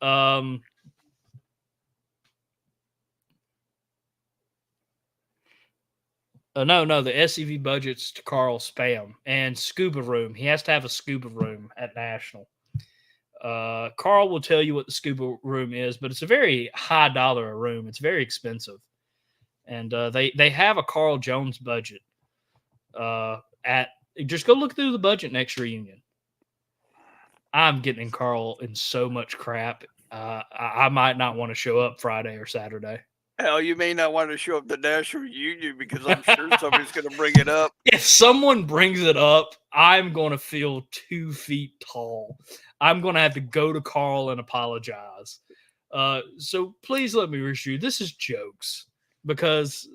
No, the SCV budget's to Carl Spam and scuba room. He has to have a scuba room at National. Carl will tell you what the scuba room is, but it's a very high dollar a room. It's very expensive, and they have a Carl Jones budget. Just go look through the budget next reunion. I'm getting Carl in so much crap. I might not want to show up Friday or Saturday. Hell, you may not want to show up to National Reunion because I'm sure somebody's going to bring it up. If someone brings it up, I'm going to feel 2 feet tall. I'm going to have to go to Carl and apologize. So please let me reassure you, this is jokes, because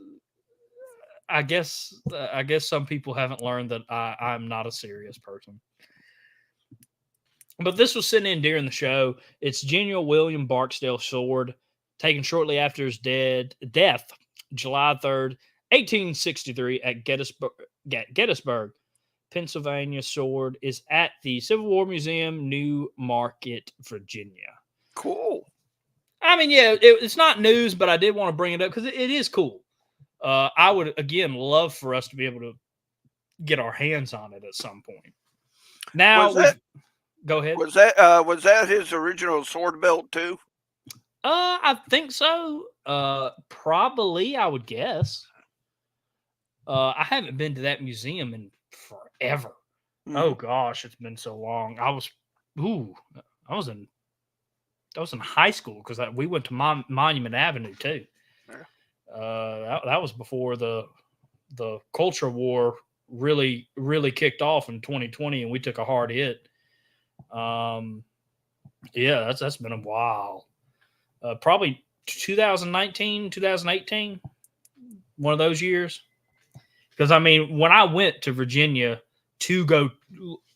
I guess some people haven't learned that I'm not a serious person. But this was sent in during the show. It's General William Barksdale Sword, taken shortly after his death, July 3rd, 1863, at Gettysburg, Pennsylvania. Sword is at the Civil War Museum, New Market, Virginia. Cool. I mean, yeah, it's not news, but I did want to bring it up because it is cool. I would, again, love for us to be able to get our hands on it at some point. Now, go ahead. Was that his original sword belt too? I think so. Probably, I would guess. I haven't been to that museum in forever. Mm. Oh gosh, it's been so long. I was in high school because we went to Monument Avenue too. That was before the culture war really kicked off in 2020, and we took a hard hit. Yeah, that's been a while. Probably 2019, 2018, one of those years. Because, I mean, when I went to Virginia to go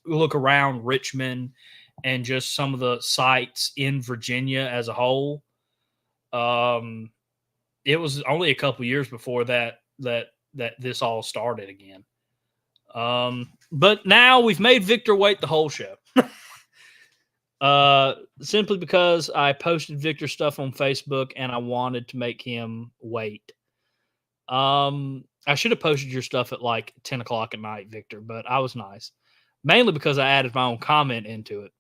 look around Richmond and just some of the sites in Virginia as a whole, it was only a couple years before that this all started again. But now we've made Victor wait the whole show. Simply because I posted Victor's stuff on Facebook and I wanted to make him wait. I should have posted your stuff at like 10 o'clock at night, Victor, but I was nice. Mainly because I added my own comment into it.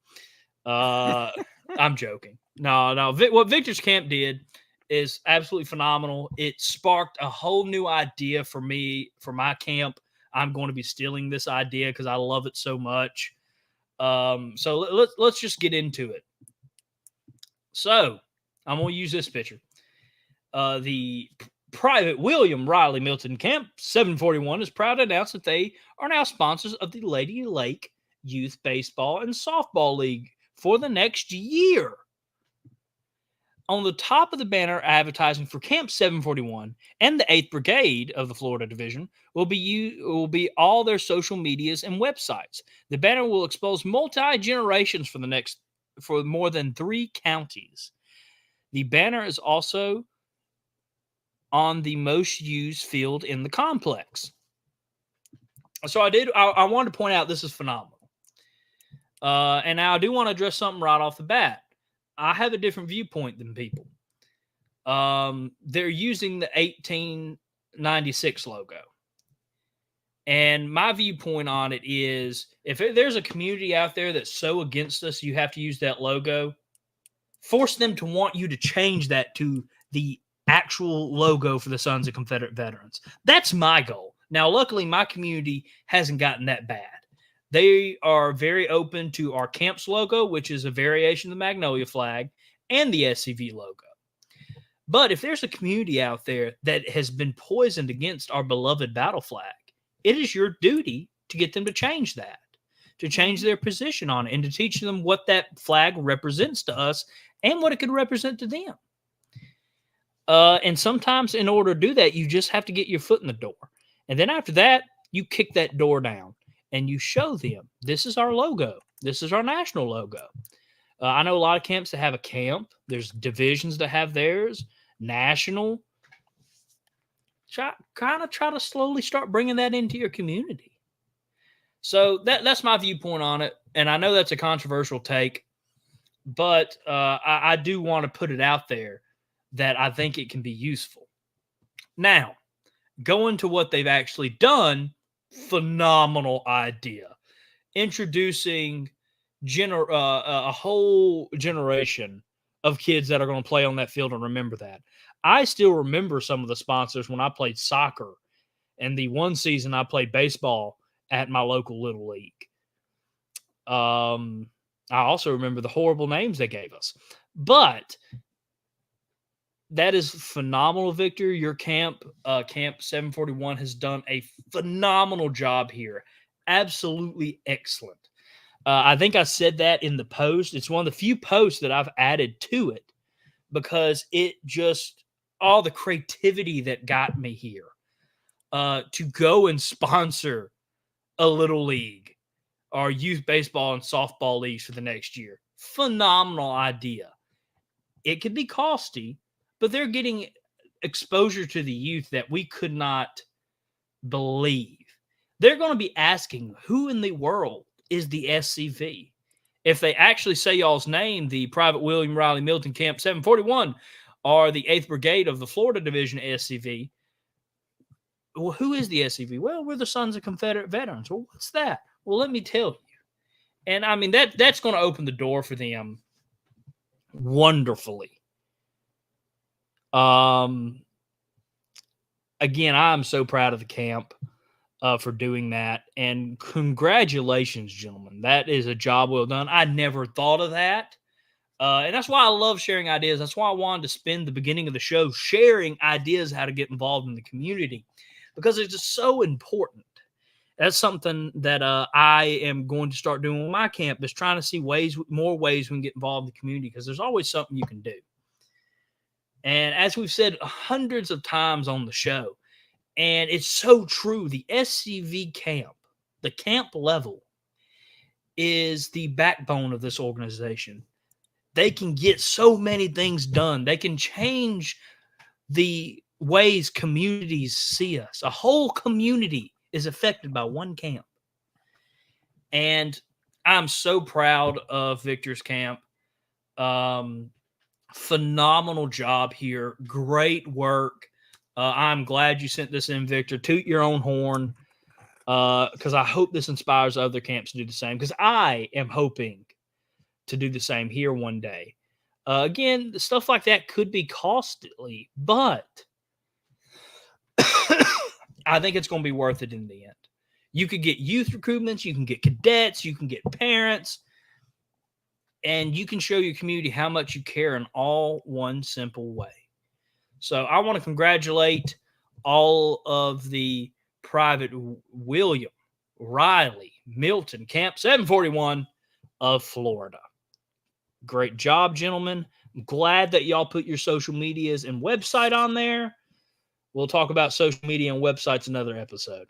I'm joking. No. What Victor's camp did is absolutely phenomenal. It sparked a whole new idea for me, for my camp. I'm going to be stealing this idea because I love it so much. So let's just get into it. So I'm going to use this picture. The Private William Riley Milton Camp 741 is proud to announce that they are now sponsors of the Lady Lake Youth Baseball and Softball League for the next year. On the top of the banner, advertising for Camp 741 and the 8th Brigade of the Florida Division will be all their social medias and websites. The banner will expose multi-generations for more than 3 counties. The banner is also on the most used field in the complex. So I wanted to point out this is phenomenal. And now I do want to address something right off the bat. I have a different viewpoint than people. They're using the 1896 logo. And my viewpoint on it is, if there's a community out there that's so against us, you have to use that logo, force them to want you to change that to the actual logo for the Sons of Confederate Veterans. That's my goal. Now, luckily, my community hasn't gotten that bad. They are very open to our camp's logo, which is a variation of the Magnolia flag, and the SCV logo. But if there's a community out there that has been poisoned against our beloved battle flag, it is your duty to get them to change that. to change their position on it and to teach them what that flag represents to us and what it could represent to them. And sometimes in order to do that, you just have to get your foot in the door. And then after that, you kick that door down and you show them, this is our logo. This is our national logo. I know a lot of camps that have a camp. There's divisions that have theirs, national. Try to slowly start bringing that into your community. So that's my viewpoint on it. And I know that's a controversial take, but I do want to put it out there that I think it can be useful. Now, going to what they've actually done, phenomenal idea. Introducing a whole generation of kids that are going to play on that field and remember that. I still remember some of the sponsors when I played soccer and the one season I played baseball at my local little league. I also remember the horrible names they gave us. But that is phenomenal, Victor. Your camp, Camp 741, has done a phenomenal job here. Absolutely excellent. I think I said that in the post. It's one of the few posts that I've added to it because it just, all the creativity that got me here to go and sponsor a little league or youth baseball and softball leagues for the next year. Phenomenal idea. It could be costly, but they're getting exposure to the youth that we could not believe. They're going to be asking, who in the world is the SCV? If they actually say y'all's name, the Private William Riley Milton Camp 741, or the 8th Brigade of the Florida Division SCV, well, who is the SCV? Well, we're the Sons of Confederate Veterans. Well, what's that? Well, let me tell you. And I mean, that's going to open the door for them wonderfully. Again, I'm so proud of the camp for doing that. And congratulations, gentlemen. That is a job well done. I never thought of that. And that's why I love sharing ideas. That's why I wanted to spend the beginning of the show sharing ideas how to get involved in the community, because it's just so important. That's something that I am going to start doing with my camp, is trying to see more ways we can get involved in the community, because there's always something you can do. And as we've said hundreds of times on the show, and it's so true, the SCV camp, the camp level, is the backbone of this organization. They can get so many things done. They can change the ways communities see us. A whole community is affected by one camp. And I'm so proud of Victor's camp. Phenomenal job here. Great work. I'm glad you sent this in, Victor. Toot your own horn, because I hope this inspires other camps to do the same, because I am hoping to do the same here one day. Again, stuff like that could be costly, but I think it's going to be worth it in the end. You could get youth recruitments, you can get cadets, you can get parents, and you can show your community how much you care in all one simple way. So I want to congratulate all of the Private William Riley Milton Camp 741 of Florida. Great job, gentlemen. I'm glad that y'all put your social medias and website on there. We'll talk about social media and websites another episode.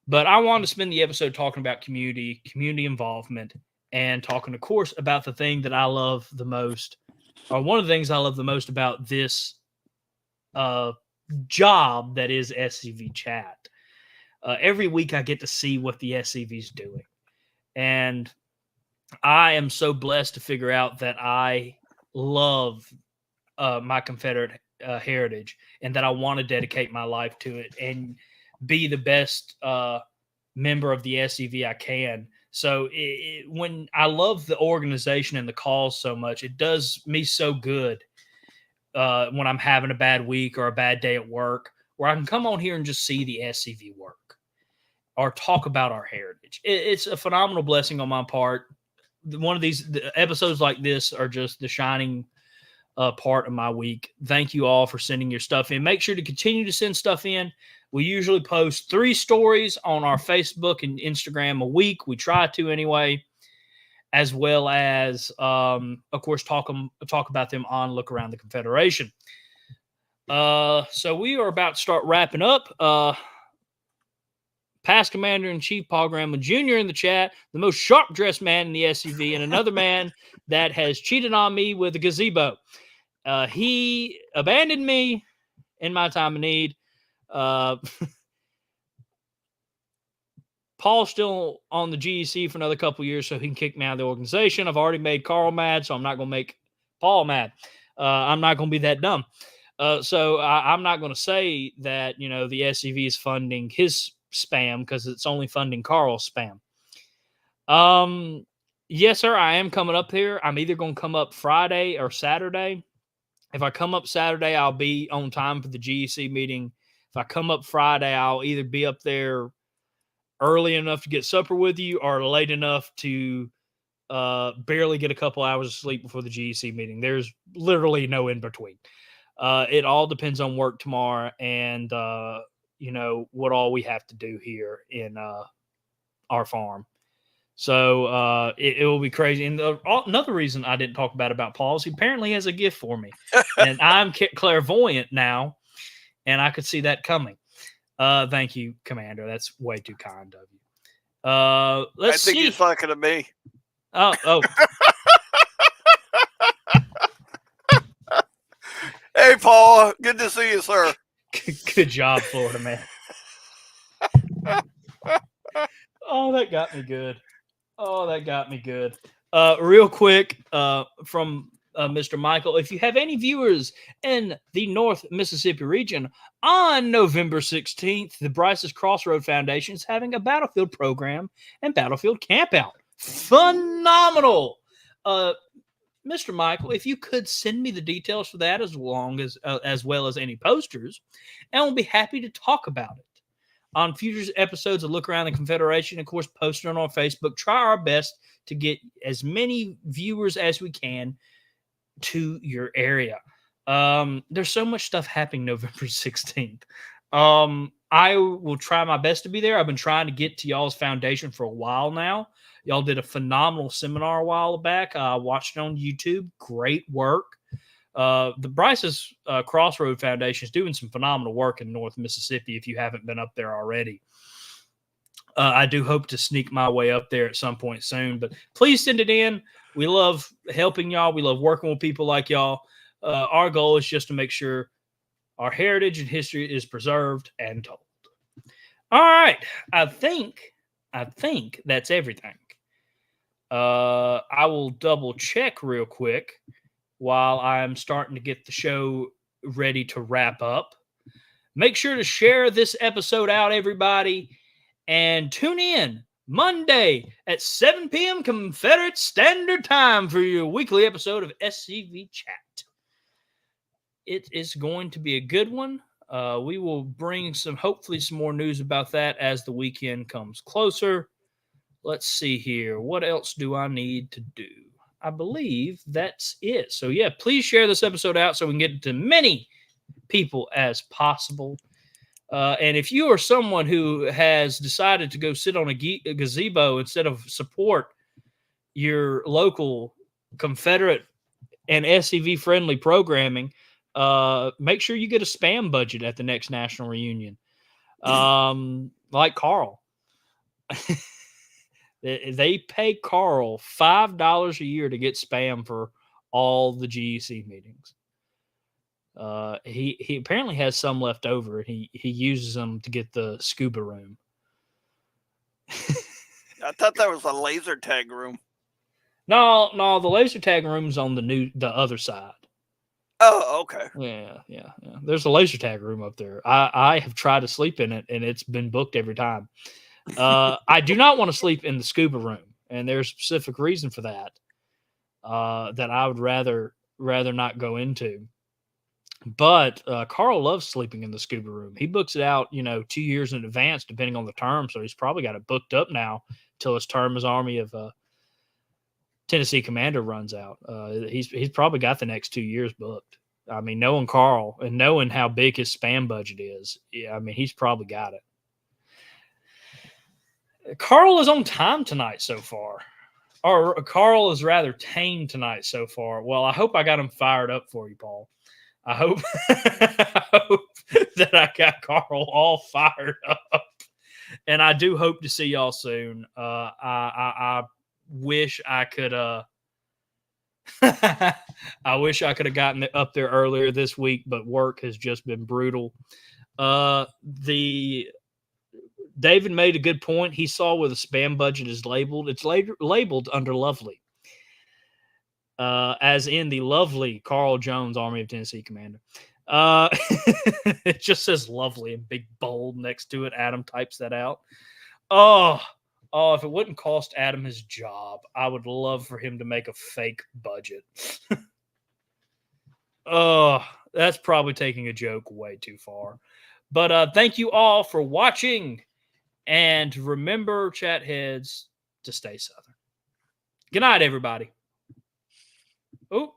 But I wanted to spend the episode talking about community involvement, and talking, of course, about the thing that I love the most, or one of the things I love the most about this job that is SCV Chat. Every week I get to see what the SCV is doing. And I am so blessed to figure out that I love my Confederate heritage, and that I want to dedicate my life to it and be the best member of the SCV I can. So when I love the organization and the cause so much, it does me so good when I'm having a bad week or a bad day at work, where I can come on here and just see the SCV work or talk about our heritage. It's a phenomenal blessing on my part. One of these episodes like this are just the shining part of my week. Thank you all for sending your stuff in. Make sure to continue to send stuff in. We usually post 3 stories on our Facebook and Instagram a week. We try to anyway, as well as, of course, talk about them on Look Around the Confederation. So we are about to start wrapping up. Past Commander-in-Chief Paul Grandma Jr. in the chat, the most sharp-dressed man in the SCV, and another man that has cheated on me with a gazebo. He abandoned me in my time of need. Paul's still on the GEC for another couple years, so he can kick me out of the organization. I've already made Carl mad, so I'm not going to make Paul mad. I'm not going to be that dumb. So I'm not going to say that, the SCV is funding his spam because it's only funding Carl's spam. Yes, sir, I am coming up here. I'm either going to come up Friday or Saturday. If I come up Saturday, I'll be on time for the GEC meeting. If I come up Friday, I'll either be up there early enough to get supper with you or late enough to barely get a couple hours of sleep before the GEC meeting. There's literally no in between. It all depends on work tomorrow and, what all we have to do here in our farm. So it will be crazy. And another reason I didn't talk about Paul is he apparently has a gift for me. And I'm clairvoyant now, and I could see that coming. Thank you, Commander. That's way too kind of you. Let's see. I think he's talking to me. Oh. Hey, Paul. Good to see you, sir. Good job, Florida man. Oh, that got me good. Real quick, from Mr. Michael, if you have any viewers in the North Mississippi region, on November 16th, the Bryce's Crossroad Foundation is having a battlefield program and battlefield campout. Phenomenal! Mr. Michael, if you could send me the details for that as well as any posters, and we'll be happy to talk about it on future episodes of Look Around the Confederation. Of course, post it on our Facebook. Try our best to get as many viewers as we can to your area. There's so much stuff happening November 16th. I will try my best to be there. I've been trying to get to y'all's foundation for a while now. Y'all did a phenomenal seminar a while back. I watched it on YouTube. Great work. The Bryce's Crossroad Foundation is doing some phenomenal work in North Mississippi if you haven't been up there already. I do hope to sneak my way up there at some point soon, but please send it in. We love helping y'all. We love working with people like y'all. Our goal is just to make sure our heritage and history is preserved and told. All right. I think that's everything. I will double check real quick while I'm starting to get the show ready to wrap up. Make sure to share this episode out, everybody, and tune in Monday at 7 p.m. Confederate Standard Time for your weekly episode of SCV Chat. It is going to be a good one. We will bring hopefully some more news about that as the weekend comes closer. Let's see here. What else do I need to do? I believe that's it. So, yeah, please share this episode out so we can get it to many people as possible. And if you are someone who has decided to go sit on a gazebo instead of support your local Confederate and SCV-friendly programming, make sure you get a spam budget at the next national reunion. Like Carl. They pay Carl $5 a year to get spam for all the GEC meetings. He apparently has some left over, and he uses them to get the scuba room. I thought that was a laser tag room. No, the laser tag room's on the other side. Oh, okay. Yeah. There's a laser tag room up there. I have tried to sleep in it, and it's been booked every time. I do not want to sleep in the scuba room, and there's a specific reason for that. That I would rather not go into. But Carl loves sleeping in the scuba room. He books it out, 2 years in advance, depending on the term. So he's probably got it booked up now till his term as Army of Tennessee Commander runs out. He's probably got the next 2 years booked. I mean, knowing Carl and knowing how big his spam budget is, yeah, I mean, he's probably got it. Carl is on time tonight so far. Or Carl is rather tame tonight so far. Well, I hope I got him fired up for you, Paul. I hope, I hope that I got Carl all fired up. And I do hope to see y'all soon. I wish I could I wish I could have gotten it up there earlier this week, but work has just been brutal. David made a good point. He saw where the spam budget is labeled. It's labeled under lovely. As in the lovely Carl Jones, Army of Tennessee Commander. It just says lovely in big bold next to it. Adam types that out. Oh, if it wouldn't cost Adam his job, I would love for him to make a fake budget. Oh, that's probably taking a joke way too far. But thank you all for watching. And remember, chat heads, to stay Southern. Good night, everybody. Oh.